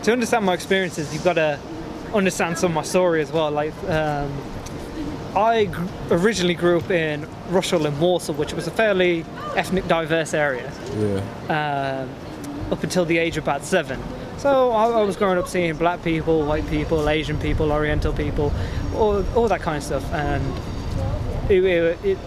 to understand my experiences, you've got to understand some of my story as well. Like, I originally grew up in Walsall in Walsall, which was a fairly ethnic diverse area. Yeah. Up until the age of about 7. So I was growing up seeing black people, white people, Asian people, Oriental people, all that kind of stuff, and it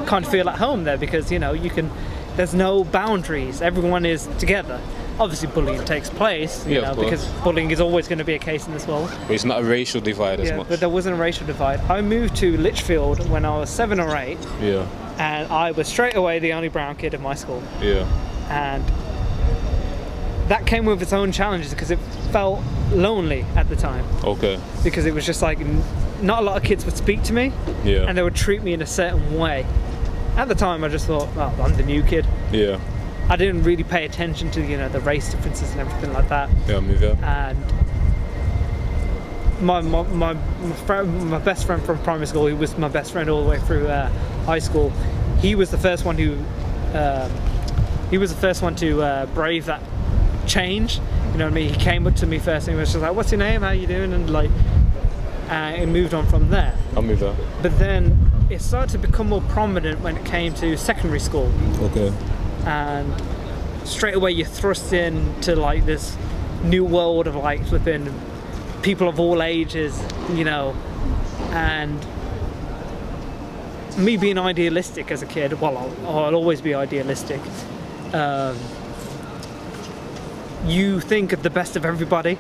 kind of feel at home there because there's no boundaries. Everyone is together. Obviously, bullying takes place, because bullying is always going to be a case in this world. But it's not a racial divide as much. But there wasn't a racial divide. I moved to Lichfield when I was 7 or 8. Yeah. And I was straight away the only brown kid in my school. Yeah. And that came with its own challenges because it felt lonely at the time. Okay. Because it was just like not a lot of kids would speak to me. Yeah. And they would treat me in a certain way. At the time, I just thought, well, I'm the new kid. Yeah. I didn't really pay attention to the race differences and everything like that. Yeah, move up. And my best friend from primary school, he was my best friend all the way through high school. He was the first one to brave that change. You know what I mean? He came up to me first and he was just like, "What's your name? How you doing?" And it moved on from there. I'll move up. But then it started to become more prominent when it came to secondary school. Okay. And straight away you're thrust into this new world of flipping people of all ages, and me being idealistic as a kid. Well, I'll always be idealistic. You think of the best of everybody.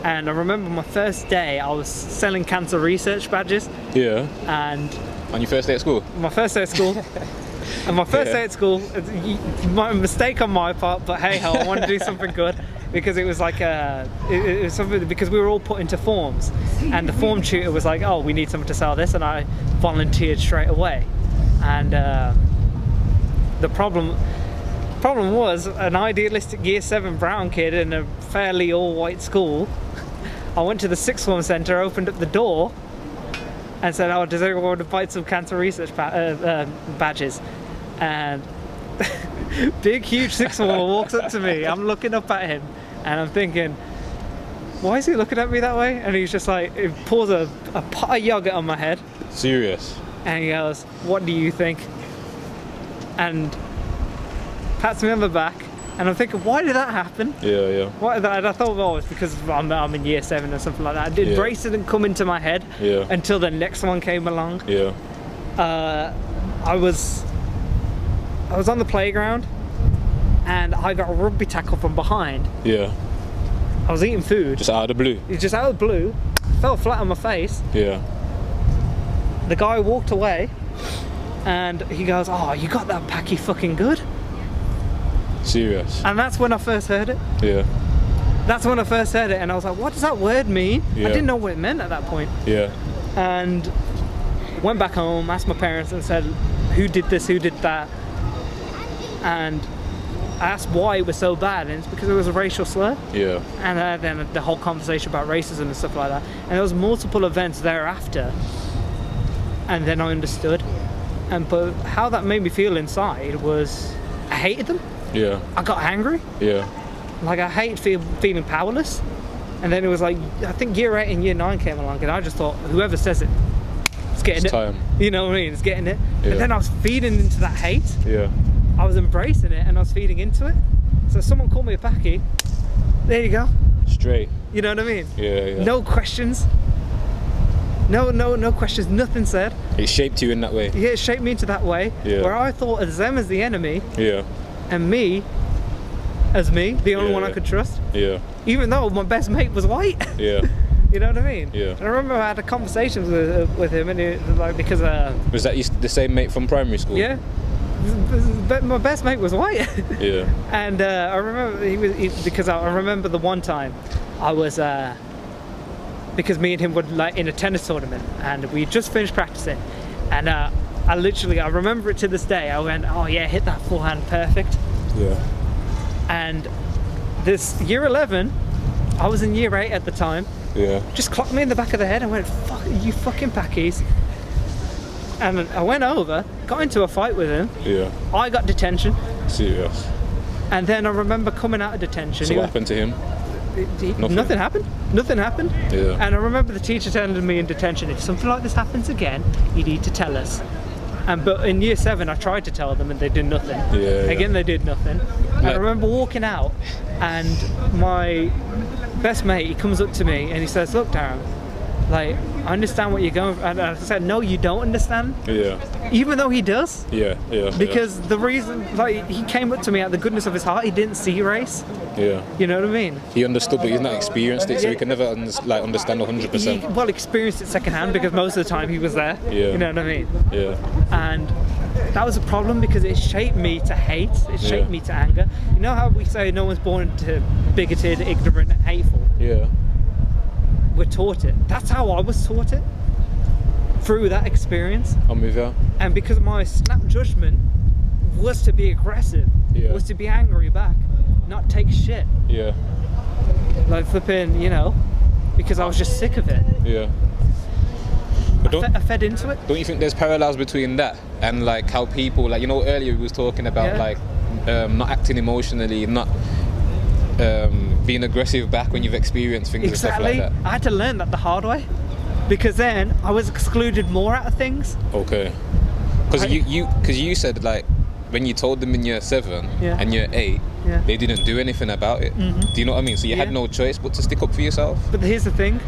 And I remember my first day, I was selling cancer research badges. Yeah. And on your first day at school? My first day at school. And my first day at school, my mistake on my part, but hey ho, I wanted to do something good because it was it was something because we were all put into forms, and the form tutor was like, "Oh, we need someone to sell this," and I volunteered straight away. And the problem was an idealistic year 7 brown kid in a fairly all-white school. I went to the sixth form centre, opened up the door, and said, "Oh, does everyone want to buy some cancer research badges?" And big, huge sixth former walks up to me. I'm looking up at him, and I'm thinking, why is he looking at me that way? And he's just like, he pours a pot of yogurt on my head. Serious? And he goes, "What do you think?" And pats me on the back. And I'm thinking, why did that happen? Yeah. Why did that? And I thought, well, it's because I'm in year 7 or something like that. Race didn't come into my head until the next one came along. Yeah. I was on the playground and I got a rugby tackle from behind. Yeah. I was eating food. Just out of the blue? Just out of the blue. Fell flat on my face. Yeah. The guy walked away and he goes, "Oh, you got that packy fucking good." Serious? And that's when I first heard it. Yeah. That's when I first heard it, and I was like, what does that word mean? Yeah. I didn't know what it meant at that point. Yeah. And went back home, asked my parents and said, who did this, who did that? And I asked why it was so bad, and it's because it was a racial slur. Yeah. And then the whole conversation about racism and stuff like that. And there was multiple events thereafter, and then I understood. But how that made me feel inside was, I hated them. Yeah. I got angry. Yeah. I hate feeling powerless. And then it was I think year 8 and year 9 came along, and I just thought, whoever says it, it's getting it. Time. You know what I mean? It's getting it. Yeah. And then I was feeding into that hate. Yeah. I was embracing it, and I was feeding into it. So someone called me a packy. There you go. Straight. You know what I mean? Yeah. No questions. No questions. Nothing said. It shaped you in that way. Yeah, it shaped me into that way. Yeah. Where I thought of them as the enemy. Yeah. And me as me, the only one I could trust. Yeah. Even though my best mate was white. Yeah. You know what I mean? Yeah. And I remember I had a conversation with him, and because was that the same mate from primary school? Yeah. But my best mate was white. Yeah. And I remember because I remember the one time I was because me and him were in a tennis tournament, and we just finished practicing, and I remember it to this day. I went, "Oh yeah, hit that forehand perfect." Yeah. And this year 11, I was in year 8 at the time. Yeah. Just clocked me in the back of the head and went, "Fuck you fucking packies." And I went over, got into a fight with him. Yeah. I got detention. Serious. And then I remember coming out of detention. So what happened to him? Nothing happened. Nothing happened. Yeah. And I remember the teacher telling me in detention, if something like this happens again, you need to tell us. But in year 7, I tried to tell them and they did nothing. Again, they did nothing. And I remember walking out, and my best mate, he comes up to me and he says, "Look, Dharam, like, I understand what you're going for." And I said, "No, you don't understand." Yeah. Even though he does. Yeah. Because the reason, like, he came up to me out of the goodness of his heart. He didn't see race. Yeah. You know what I mean? He understood, but he's not experienced it, so he can never understand 100%. He experienced it secondhand because most of the time he was there. Yeah. You know what I mean? Yeah. And that was a problem because it shaped me to hate. It shaped me to anger. You know how we say no one's born to bigoted, ignorant, and hateful? Yeah. We're taught it. That's how I was taught it. Through that experience. I'm with you. And because my snap judgment was to be aggressive, was to be angry back, not take shit. Yeah. Like flipping, you know, because I was just sick of it. Yeah. But I fed into it. Don't you think there's parallels between that and like how people, like, you know, earlier we was talking about like not acting emotionally, not being aggressive back when you've experienced things and stuff like that. I had to learn that the hard way, because then I was excluded more out of things. Okay. Because you said, like, when you told them in year 7 and year 8, they didn't do anything about it. Do you know what I mean? So you had no choice but to stick up for yourself. But here's the thing,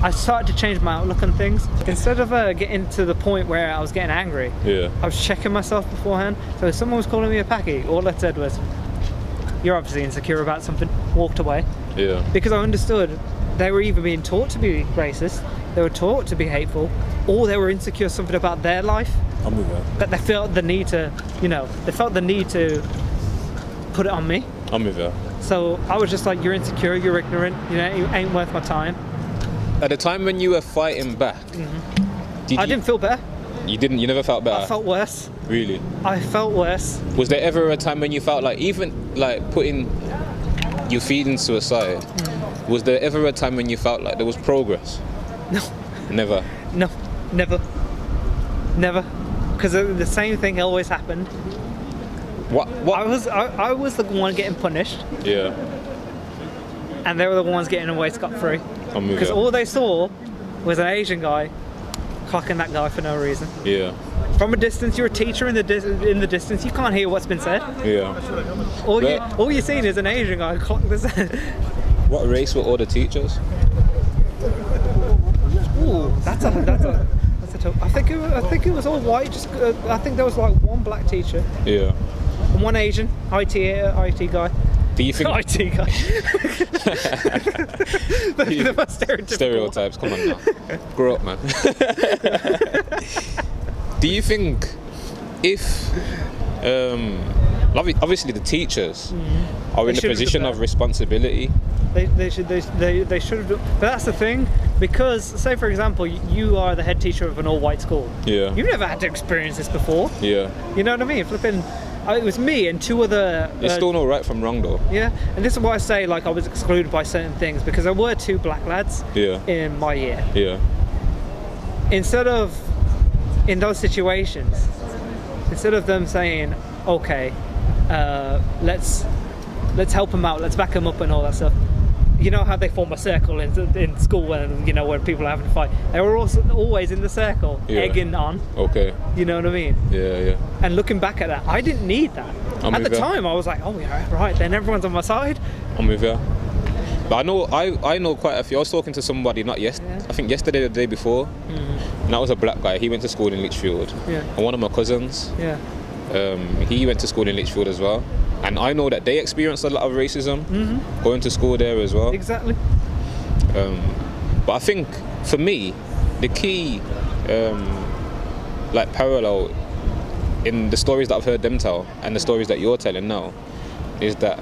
I started to change my outlook on things. Instead of getting to the point where I was getting angry, I was checking myself beforehand. So if someone was calling me a packy, all I said was, "You're obviously insecure about something," walked away. Yeah. Because I understood they were either being taught to be racist, they were taught to be hateful, or they were insecure something about their life. I'm with that. That they felt the need to, put it on me. I'm with that. So I was just like, "You're insecure, you're ignorant, you know, it ain't worth my time." At the time when you were fighting back, I didn't feel better. You didn't? You never felt better? I felt worse. Really? I felt worse. Was there ever a time when you felt like, even like putting your feelings to a side, was there ever a time when you felt like there was progress? No. Never? No, never. Never. Because the same thing always happened. What? I was the one getting punished. Yeah. And they were the ones getting away scot-free. Because all they saw was an Asian guy clocking that guy for no reason. Yeah. From a distance, you're a teacher in the distance, you can't hear what's been said. Yeah. All you're seeing is an Asian guy clock this. What race were all the teachers? Ooh, that's a tough. I think it was all white. Just I think there was like one black teacher. Yeah. And one Asian IT guy. Do you think IT guy? the most stereotypes? Come on now, grow up, man. Do you think if obviously the teachers are in a position of responsibility? They should have done. But that's the thing, because say for example you are the head teacher of an all-white school. Yeah. You've never had to experience this before. Yeah. You know what I mean? Flipping. It was me and 2 other... It's still not right from wrong though. Yeah, and this is why I say like I was excluded by certain things, because there were 2 black lads in my year. Yeah. Instead of, in those situations, instead of them saying, "Okay, let's help them out, let's back them up," and all that stuff, you know how they form a circle in school when, you know, when people are having a fight, they were also always in the circle, egging on. Okay. You know what I mean? Yeah, yeah. And looking back at that, I didn't need that. At the time, I was like, "Oh yeah, right, then everyone's on my side." I'm with you. But I know quite a few. I was talking to somebody I think yesterday or the day before, and that was a black guy. He went to school in Lichfield. Yeah. And one of my cousins, he went to school in Lichfield as well. And I know that they experienced a lot of racism going to school there as well. Exactly. But I think for me, the key like parallel in the stories that I've heard them tell and the stories that you're telling now is that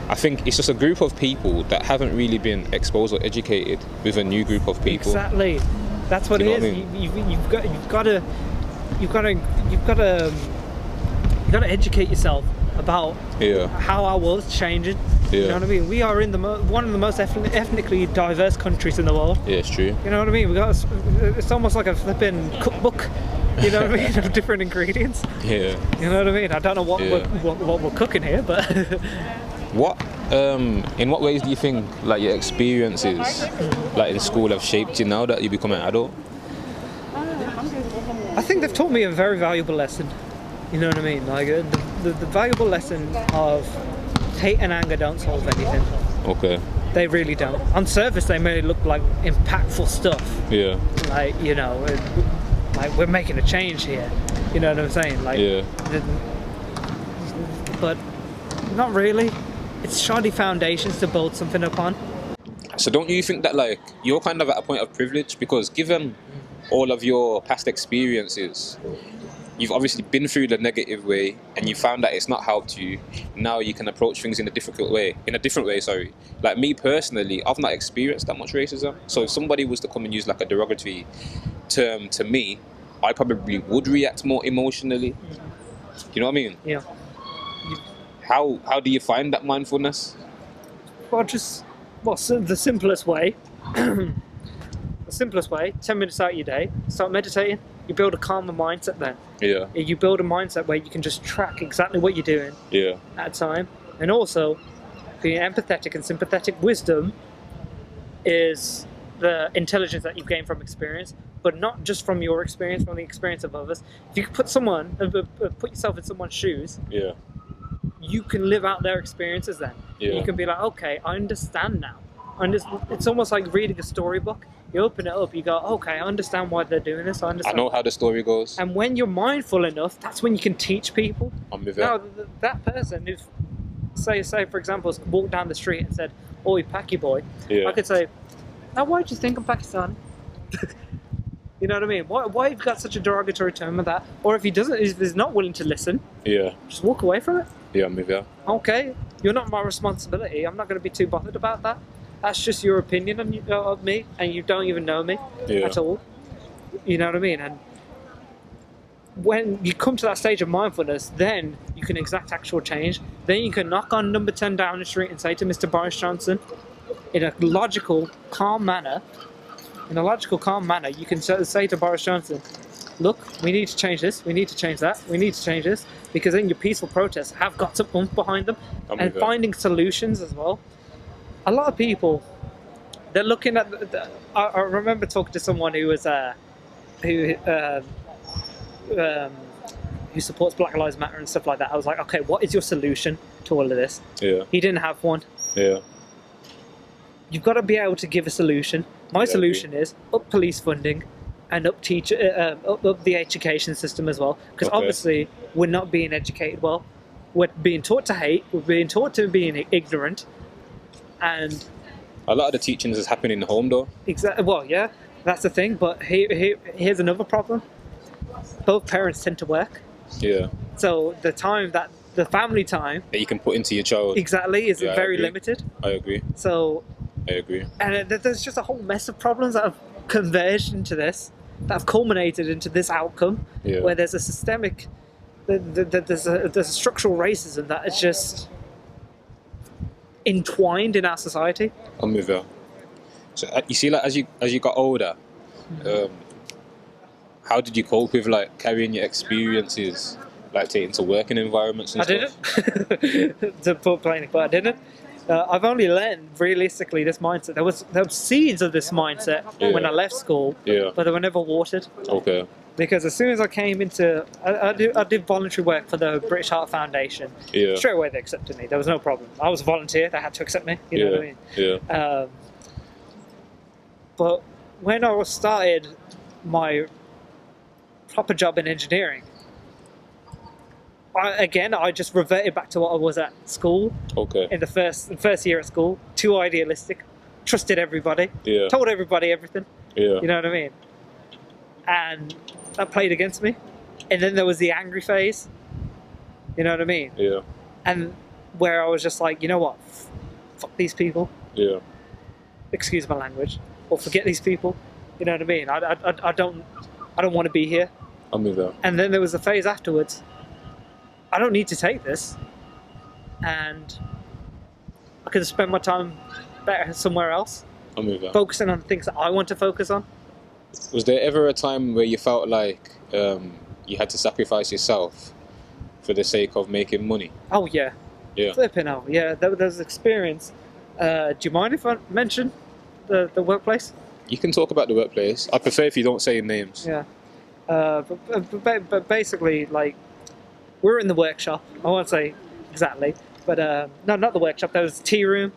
I think it's just a group of people that haven't really been exposed or educated with a new group of people. Exactly. That's what it is. I mean? You've got to educate yourself about how our world's changing. You know what I mean? We are in one of the most ethnically diverse countries in the world. Yeah, it's true. You know what I mean? It's almost like a flipping cookbook. You know what I mean? Of different ingredients. Yeah. You know what I mean? I don't know what we're cooking here, but What, in what ways do you think like your experiences, like in school, have shaped you now that you become an adult? I think they've taught me a very valuable lesson. You know what I mean? Like the valuable lesson of hate and anger don't solve anything. Okay. They really don't. On surface, they may look like impactful stuff. Yeah. Like, you know, like we're making a change here. You know what I'm saying? Like, yeah. But not really. It's shoddy foundations to build something upon. So don't you think that like you're kind of at a point of privilege, because given all of your past experiences, you've obviously been through the negative way and you found that it's not helped you. Now you can approach things in a different way, sorry. Like me personally, I've not experienced that much racism. So if somebody was to come and use like a derogatory term to me, I probably would react more emotionally. You know what I mean? Yeah. How do you find that mindfulness? Well, so the simplest way. The simplest way, 10 minutes out of your day, start meditating. You build a calmer mindset then. Yeah. You build a mindset where you can just track exactly what you're doing at a time. And also, being empathetic and sympathetic wisdom is the intelligence that you've gained from experience, but not just from your experience, from the experience of others. If you could put yourself in someone's shoes, you can live out their experiences then. You can be like, okay, I understand now. It's almost like reading a storybook. You open it up, you go, okay, I understand why they're doing this. I know how the story goes. And when you're mindful enough, that's when you can teach people. Now, that person who's, say for example, walked down the street and said, "Oi, Paki boy," I could say, "Now, why do you think I'm Pakistani?" You know what I mean? Why have you got such a derogatory term of that? Or if he's not willing to listen, just walk away from it. Yeah, I'm with you. Okay, you're not my responsibility. I'm not going to be too bothered about that. That's just your opinion of me, and you don't even know me at all. You know what I mean? And when you come to that stage of mindfulness, then you can exact actual change. Then you can knock on number 10 Downing Street and say to Mr. Boris Johnson, in a logical, calm manner, you can say to Boris Johnson, look, we need to change this, we need to change that, we need to change this, because then your peaceful protests have got some oomph behind them, and finding solutions as well. A lot of people, they're looking at I remember talking to someone who was who supports Black Lives Matter and stuff like that. I was like, okay, what is your solution to all of this? He didn't have one. You've got to be able to give a solution. My solution is up police funding and up the education system as well, because obviously we're not being educated well. We're being taught to hate, we're being taught to being ignorant. And a lot of the teachings is happening in the home, though. Exactly. Well, yeah, that's the thing. But here's another problem. Both parents tend to work. So the family time that you can put into your child is very limited. I agree. And there's just a whole mess of problems that have converged into this, that have culminated into this outcome, where there's a systemic, there's a structural racism that is just entwined in our society. I'm with you. So you see, like as you got older, how did you cope with like carrying your experiences, like taking to working environments and stuff? I didn't. To put plainly, but I didn't. I've only learned realistically this mindset. There was seeds of this mindset when I left school, but they were never watered. Okay. Because as soon as I came into, I did voluntary work for the British Heart Foundation. Straight away they accepted me. There was no problem. I was a volunteer. They had to accept me. You know what I mean? But when I started my proper job in engineering, I just reverted back to what I was at school. Okay. In the first year at school, too idealistic, trusted everybody, told everybody everything. You know what I mean? And that played against me. And then there was the angry phase. You know what I mean? And where I was just like, you know what? Fuck these people. Excuse my language. Or forget these people. You know what I mean? I don't want to be here. I'm with that. And then there was a phase afterwards. I don't need to take this. And I could spend my time better somewhere else. I'm with that. Focusing on things that I want to focus on. Was there ever a time where you felt like you had to sacrifice yourself for the sake of making money? Oh yeah, Yeah. Flipping hell. Yeah, there was experience. Do you mind if I mention the workplace? You can talk about the workplace. I prefer if you don't say names. Yeah. But basically, like, we were in the workshop. I won't say exactly, but no, not the workshop. There was a tea room,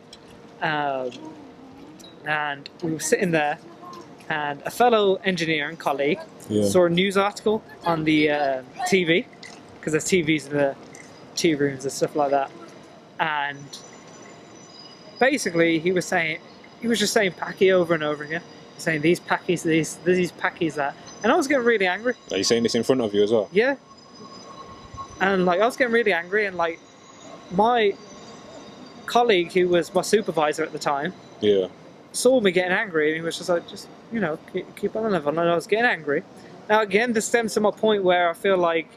and we were sitting there, and a fellow engineer and colleague saw a news article on the TV, because there's TVs in the tea rooms and stuff like that, and basically he was just saying "packy" over and over again, saying these packies, these packies, that, and I was getting really angry. Are you saying this in front of you as well? Yeah. And like I was getting really angry, and like my colleague, who was my supervisor at the time, saw me getting angry, and he was just like, keep on the level. And I was getting angry. Now again, this stems to my point where I feel like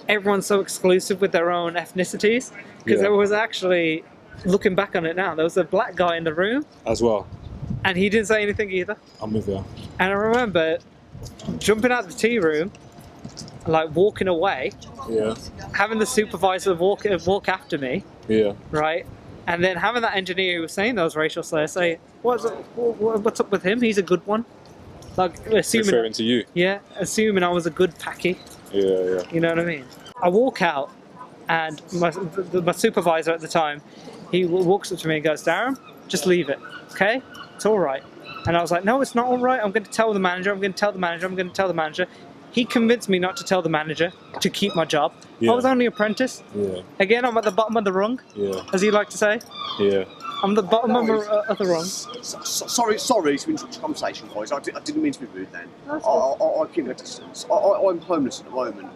everyone's so exclusive with their own ethnicities, because there was actually, looking back on it now, there was a black guy in the room as well, and he didn't say anything either. I'm with you. And I remember jumping out of the tea room, like walking away, having the supervisor walk after me, right, and then having that engineer who was saying those racial slurs say, what's up with him? He's a good one. Like assuming, referring to you. Yeah, assuming I was a good packy. Yeah. You know what I mean? I walk out, and my supervisor at the time, he walks up to me and goes, "Dharam, just leave it, okay? It's all right." And I was like, "No, it's not all right. I'm going to tell the manager. I'm going to tell the manager. I'm going to tell the manager." He convinced me not to tell the manager to keep my job. I was only apprentice. Again, I'm at the bottom of the rung, as you like to say. I'm the bottom of the rung. Sorry to interrupt the conversation, boys. I didn't mean to be rude then. I keep a distance. I'm homeless at the moment.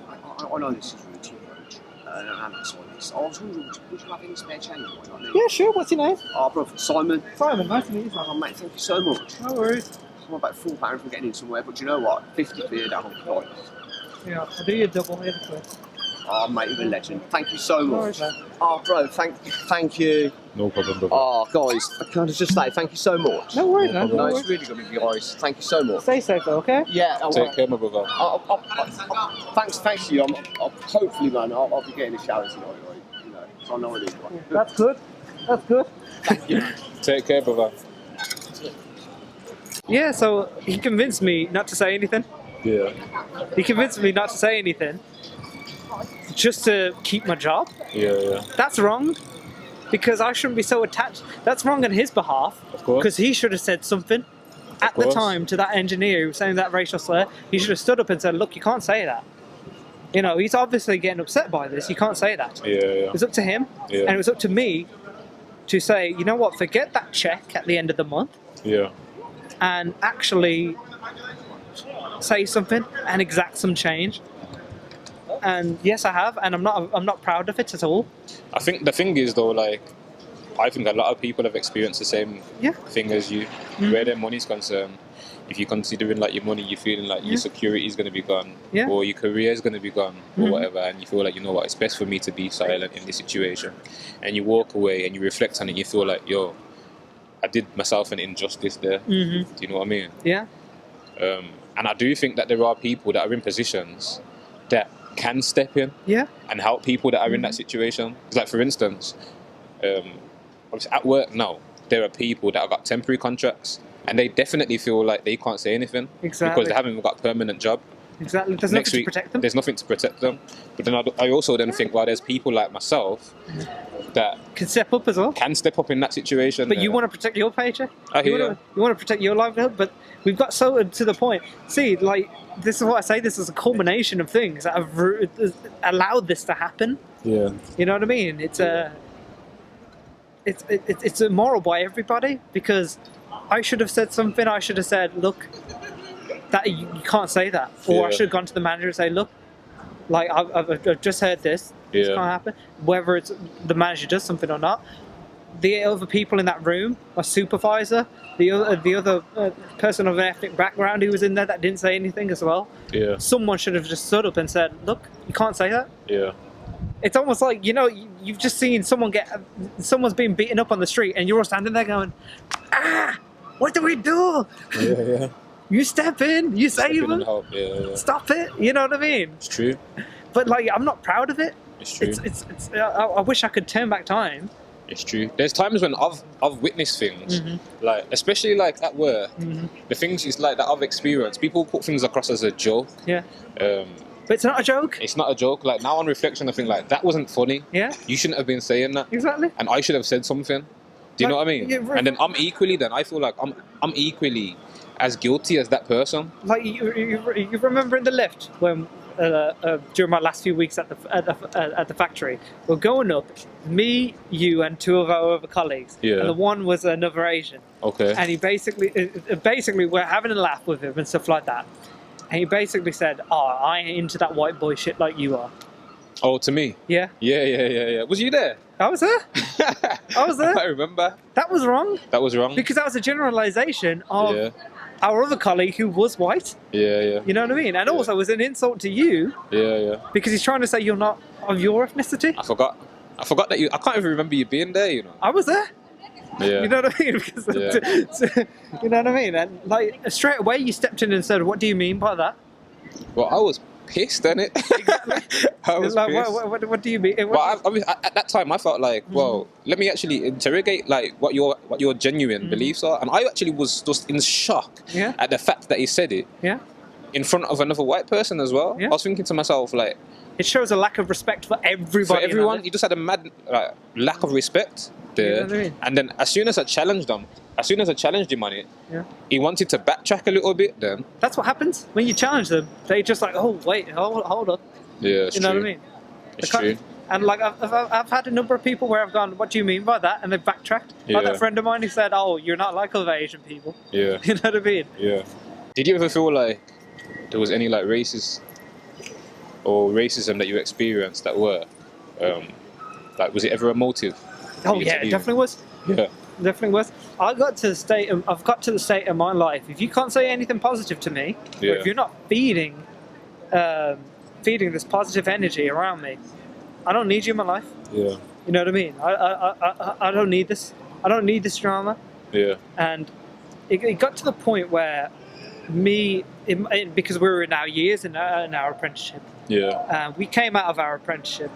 I know this is rude to approach, and that's all this. I was wondering, would you have any spare change? Yeah, sure. What's your name? Oh, brother, Simon. Simon, nice to meet you. Oh, mate, thank you so much. No worries. I'm about £4 for getting in somewhere, but you know what? 50 quid, I don't like. Yeah, I'll do you a double here. Oh, mate, you're a legend. Thank you so much. No worries, oh, bro, thank you. No problem, brother. Oh, guys, can I just say thank you so much? No worries, man. No, it's really good of you guys. Thank you so much. Stay safe, though, okay? Yeah, I will. Take care, my brother. Thanks to you. Hopefully, man, I'll be getting a shower tonight, right? So I know it is. Right? That's good. That's good. Thank you. Take care, brother. Yeah, so he convinced me not to say anything. Yeah. He convinced me not to say anything just to keep my job. Yeah. That's wrong, because I shouldn't be so attached. That's wrong on his behalf, because he should have said something at the time to that engineer who was saying that racial slur. He should have stood up and said, "Look, you can't say that. You know, he's obviously getting upset by this. You can't say that." Yeah. It was up to him, and it was up to me to say, you know what, forget that check at the end of the month. Yeah. And actually say something and exact some change. And yes, I have, and I'm not proud of it at all. I think the thing is though, like, I think a lot of people have experienced the same thing as you. Where their money's concerned, if you're considering like your money, you're feeling like your security is going to be gone, or your career is going to be gone, or whatever, and you feel like, you know what, it's best for me to be silent in this situation, and you walk away and you reflect on it, and you feel like, yo, I did myself an injustice there. Do you know what I mean? Yeah. And I do think that there are people that are in positions that can step in and help people that are in that situation. Because, like, for instance, obviously at work now, there are people that have got temporary contracts, and they definitely feel like they can't say anything because they haven't even got a permanent job. Exactly. There's nothing to protect them. There's nothing to protect them. But then I also then think, well, there's people like myself that can step up as well. Can step up in that situation. But you want to protect your paycheck. You want to protect your livelihood. But we've got so to the point. See, like, this is what I say. This is a culmination of things that have allowed this to happen. Yeah. You know what I mean? It's immoral by everybody, because I should have said something. I should have said, look, that you can't say that. Or I should have gone to the manager and say, look, like, I've just heard this. This can't happen. Whether it's the manager does something or not. The other people in that room, my supervisor, the other person of an ethnic background who was in there that didn't say anything as well. Yeah. Someone should have just stood up and said, look, you can't say that. Yeah. It's almost like, you know, you've just seen someone's being beaten up on the street, and you're all standing there going, what do we do? Yeah. You step in, you save them. Help. Yeah. Stop it. You know what I mean? It's true. But, like, I'm not proud of it. It's true. I wish I could turn back time. It's true. There's times when I've witnessed things, like especially like at work, the things is like that I've experienced. People put things across as a joke. Yeah. But it's not a joke. It's not a joke. Like now on reflection, I think like that wasn't funny. Yeah. You shouldn't have been saying that. Exactly. And I should have said something. Do you know what I mean? Yeah, and then I'm equally. Then I feel like I'm equally as guilty as that person. Like you remember in the lift when during my last few weeks at the factory, we're going up, me, you, and two of our other colleagues. Yeah. And the one was another Asian. Okay. And he basically we're having a laugh with him and stuff like that. And he basically said, "Oh, I ain't into that white boy shit like you are." Oh, to me? Yeah. Yeah. Was you there? I was there. I was there. I remember. That was wrong. That was wrong. Because that was a generalization of our other colleague who was white. Yeah. You know what I mean? And also it was an insult to you. Yeah. Because he's trying to say you're not of your ethnicity. I forgot that I can't even remember you being there, you know. I was there. Yeah. You know what I mean? Because you know what I mean? And like straight away you stepped in and said, "What do you mean by that?" Well, I was pissed, innit? Exactly. I was like, pissed. What do you mean? Well, at that time, I felt like, well, let me actually interrogate like what your genuine beliefs are, and I actually was just in shock at the fact that he said it in front of another white person as well. I was thinking to myself, like, it shows a lack of respect for everybody. For everyone, he just had a mad lack of respect there. You know what I mean? And then as soon as I challenged him on it, he wanted to backtrack a little bit. Then that's what happens when you challenge them. They just like, oh wait, hold up. Yeah, it's you know true. what I mean? It's true. And like I've had a number of people where I've gone, "What do you mean by that?" And they've backtracked. Like that friend of mine who said, "Oh, you're not like other Asian people." Yeah. You know what I mean? Yeah. Did you ever feel like there was any like racism that you experienced at work? Like, was it ever a motive? Oh yeah, it definitely was. Yeah. Definitely was. I've got to the state of my life. If you can't say anything positive to me, or if you're not feeding this positive energy around me, I don't need you in my life. Yeah. You know what I mean? I don't need this. I don't need this drama. Yeah. And it got to the point where because we were in our years in our apprenticeship. Yeah. We came out of our apprenticeship,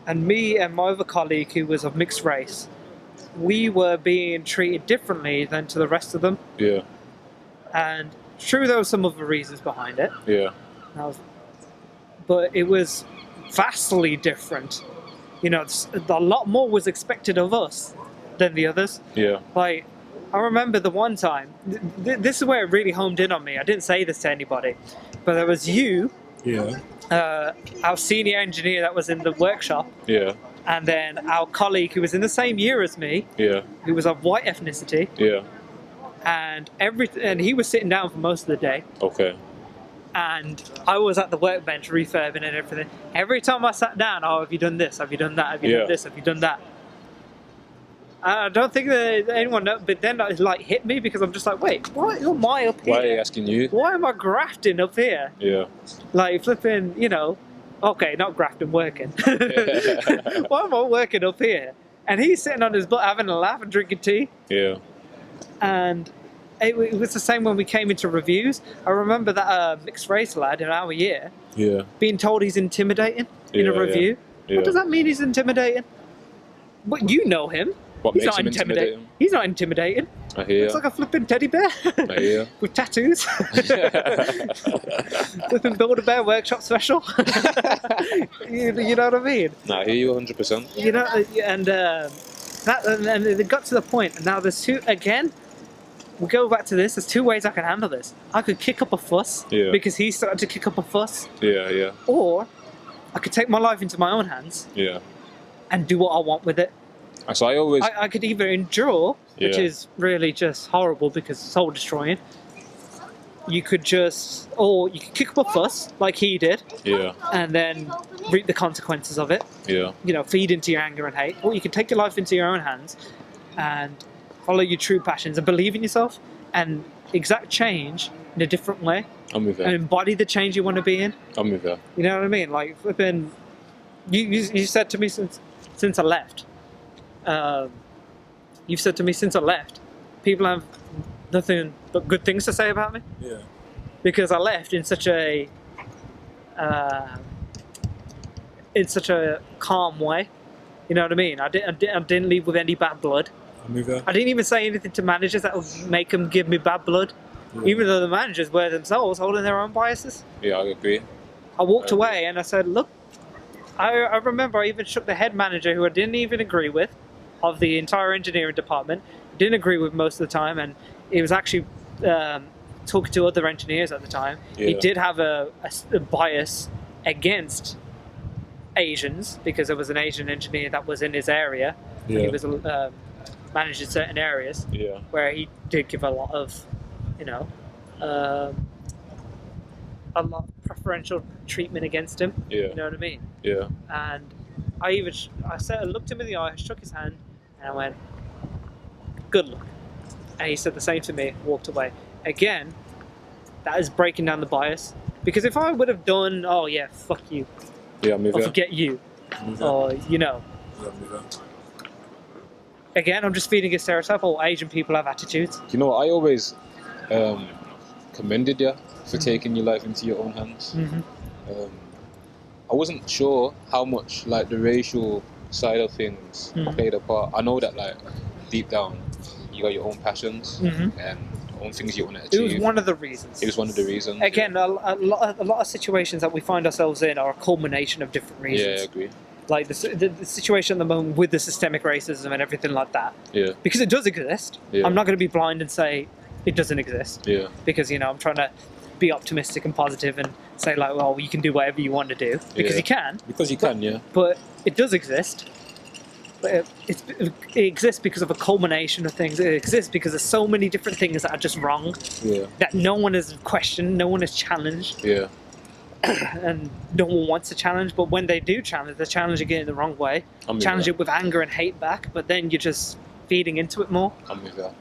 and me and my other colleague who was of mixed race, we were being treated differently than to the rest of them. Yeah. And true, there were some other reasons behind it. Yeah. But it was vastly different. You know, a lot more was expected of us than the others. Yeah. Like, I remember the one time, this is where it really homed in on me. I didn't say this to anybody, but there was you. Yeah. Our senior engineer that was in the workshop. Yeah. And then our colleague who was in the same year as me. Yeah. Who was of white ethnicity. Yeah. And he was sitting down for most of the day. Okay. And I was at the workbench refurbing and everything. Every time I sat down, oh, have you done this? Have you done that? Have you done this? Have you done that? I don't think that anyone knows, but then it like hit me because I'm just like, wait, why am I up here? Why are they asking you? Why am I grafting up here? Yeah. Like flipping, you know, okay, not grafting, working. Why am I working up here? And he's sitting on his butt having a laugh and drinking tea. Yeah. And it was the same when we came into reviews. I remember that mixed race lad in our year being told he's intimidating in a review. Yeah. What does that mean he's intimidating? But you know him. What makes him intimidating? He's not intimidating. I hear. Looks like a flipping teddy bear. I hear. With tattoos. Flipping Build-A-Bear workshop special. You know what I mean? No, I hear you 100%. You know, and it got to the point, and now there's two, again, we'll go back to this, there's two ways I can handle this. I could kick up a fuss, because he started to kick up a fuss. Yeah, yeah. Or I could take my life into my own hands. Yeah. And do what I want with it. So I could either endure, which is really just horrible because it's soul destroying. You could kick up a fuss like he did, and then reap the consequences of it. Yeah, you know, feed into your anger and hate. Or you can take your life into your own hands and follow your true passions and believe in yourself and exact change in a different way. I'm with that. And embody the change you want to be in. I'm with that. You know what I mean? Like flipping, you said to me since I left. You've said to me since I left, people have nothing but good things to say about me. Yeah. Because I left in such a in such a calm way. You know what I mean? I didn't leave with any bad blood. I'm with you. I didn't even say anything to managers that would make them give me bad blood, even though the managers were themselves holding their own biases. Yeah, I agree. I walked away and I said, look, I remember I even shook the head manager, who I didn't even agree with, of the entire engineering department. Didn't agree with most of the time, and he was actually talking to other engineers at the time. Yeah. He did have a bias against Asians, because there was an Asian engineer that was in his area. Yeah. He was managing certain areas where he did give a lot of, a lot of preferential treatment against him. Yeah. You know what I mean? Yeah. And I looked him in the eye, shook his hand, and I went, "Good luck." And he said the same to me, walked away. Again, that is breaking down the bias. Because if I would have done, "Oh yeah, fuck you," or "Forget you," or again, I'm just feeding a stereotype. Oh, Asian people have attitudes. You know, I always commended you for taking your life into your own hands. I wasn't sure how much like the racial side of things played a part. I know that like deep down you got your own passions and own things you want to achieve. It was one of the reasons. It was one of the reasons. Again, a lot of situations that we find ourselves in are a culmination of different reasons. Yeah, I agree. Like the situation at the moment with the systemic racism and everything like that. Yeah. Because it does exist. Yeah. I'm not going to be blind and say it doesn't exist. Yeah. Because, I'm trying to be optimistic and positive and say like, well, you can do whatever you want to do. Because you can. Because you can, yeah. But it does exist. But it exists because of a culmination of things. It exists because there's so many different things that are just wrong. Yeah. That no one has questioned, no one has challenged. Yeah. And no one wants to challenge, but when they do challenge, they challenge it in the wrong way. Challenge it with anger and hate back, but then you're just feeding into it more. I'm with that.